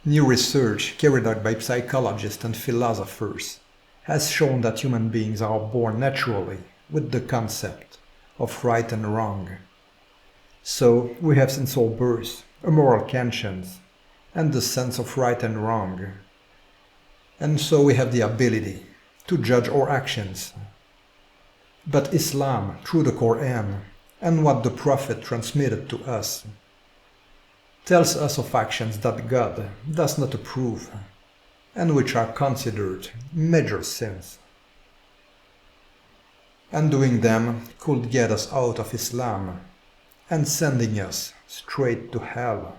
New research carried out by psychologists and philosophers has shown that human beings are born naturally with the concept of right and wrong. So we have since our birth a moral conscience and the sense of right and wrong. And so we have the ability to judge our actions. But Islam, through the Quran and what the Prophet transmitted to us, tells us of actions that God does not approve and which are considered major sins. And doing them could get us out of Islam and sending us straight to hell.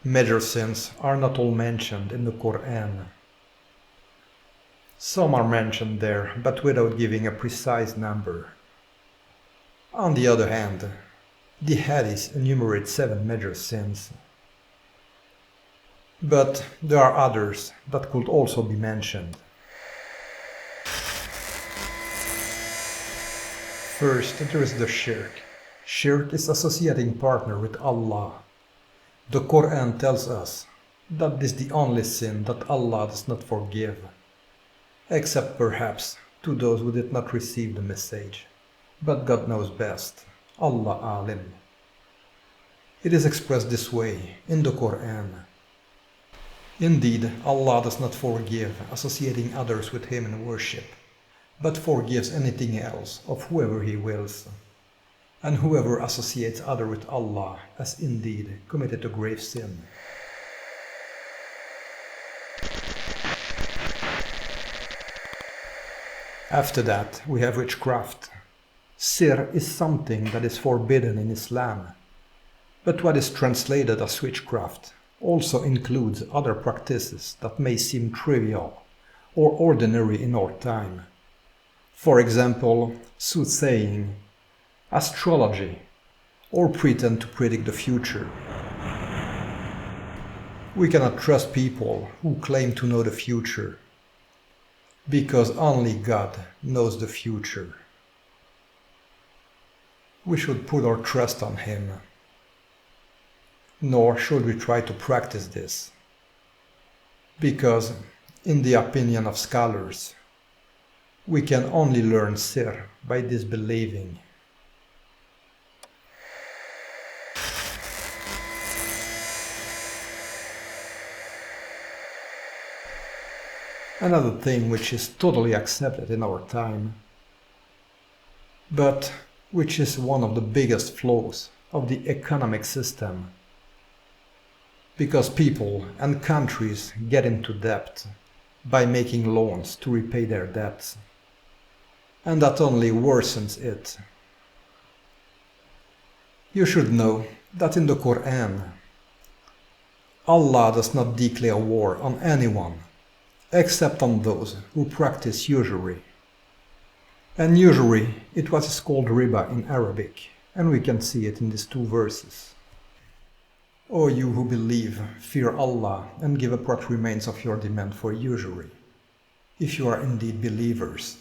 Major sins are not all mentioned in the Quran. Some are mentioned there, but without giving a precise number. On the other hand, the Hadith enumerates 7 major sins. But there are others that could also be mentioned. First, there is the shirk. Shirk is associating partner with Allah. The Quran tells us that this is the only sin that Allah does not forgive, except perhaps to those who did not receive the message. But God knows best. Allah Alim. It is expressed this way in the Quran. Indeed, Allah does not forgive associating others with Him in worship, but forgives anything else of whoever He wills. And whoever associates other with Allah has indeed committed a grave sin. After that, we have witchcraft. Sihr is something that is forbidden in Islam, but what is translated as witchcraft also includes other practices that may seem trivial or ordinary in our time. For example, soothsaying, astrology, or pretend to predict the future. We cannot trust people who claim to know the future, because only God knows the future. We should put our trust on Him. Nor should we try to practice this, because, in the opinion of scholars, we can only learn sihr by disbelieving. Another thing which is totally accepted in our time, but which is one of the biggest flaws of the economic system, because people and countries get into debt by making loans to repay their debts, and that only worsens it. You should know that in the Quran, Allah does not declare war on anyone except on those who practice usury. And usury, it what is called riba in Arabic, and we can see it in these 2 verses. O you who believe, fear Allah and give up what remains of your demand for usury, if you are indeed believers.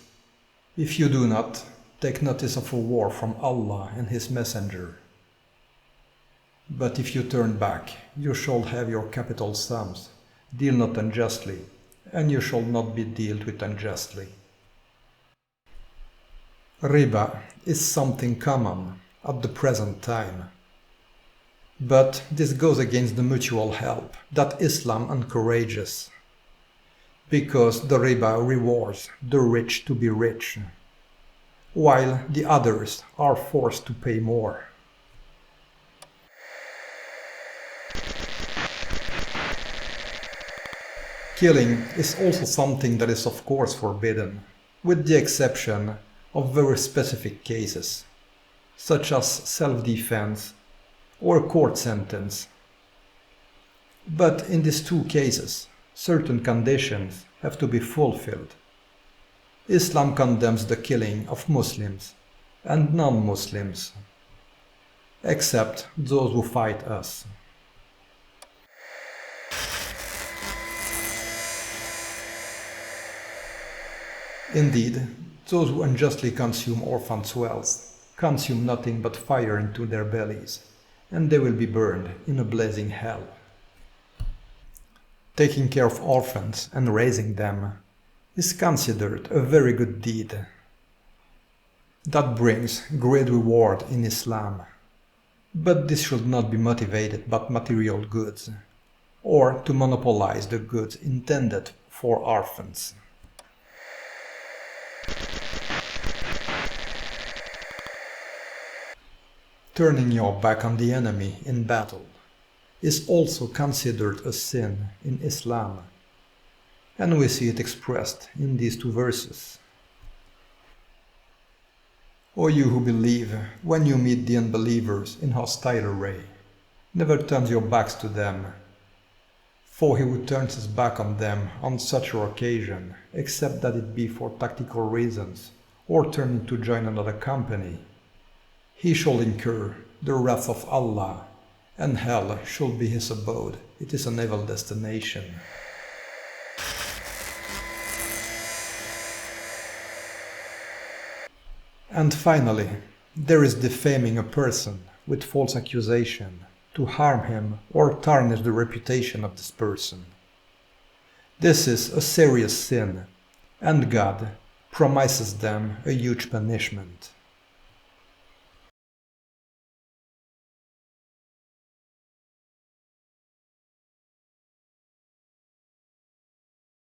If you do not, take notice of a war from Allah and His Messenger. But if you turn back, you shall have your capital sums. Deal not unjustly, and you shall not be dealt with unjustly. Riba is something common at the present time. But this goes against the mutual help that Islam encourages, because the riba rewards the rich to be rich, while the others are forced to pay more. Killing is also something that is of course forbidden, with the exception of very specific cases, such as self-defense or a court sentence. But in these 2 cases, certain conditions have to be fulfilled. Islam condemns the killing of Muslims and non-Muslims, except those who fight us. Indeed, those who unjustly consume orphans' wealth consume nothing but fire into their bellies, and they will be burned in a blazing hell. Taking care of orphans and raising them is considered a very good deed. That brings great reward in Islam. But this should not be motivated by material goods, or to monopolize the goods intended for orphans. Turning your back on the enemy in battle is also considered a sin in Islam, and we see it expressed in these two verses. O you who believe, when you meet the unbelievers in hostile array, never turn your backs to them, for he who turns his back on them on such an occasion, except that it be for tactical reasons, or turning to join another company, he shall incur the wrath of Allah, and hell shall be his abode. It is an evil destination. And finally, there is defaming a person with false accusation to harm him or tarnish the reputation of this person. This is a serious sin, and God promises them a huge punishment.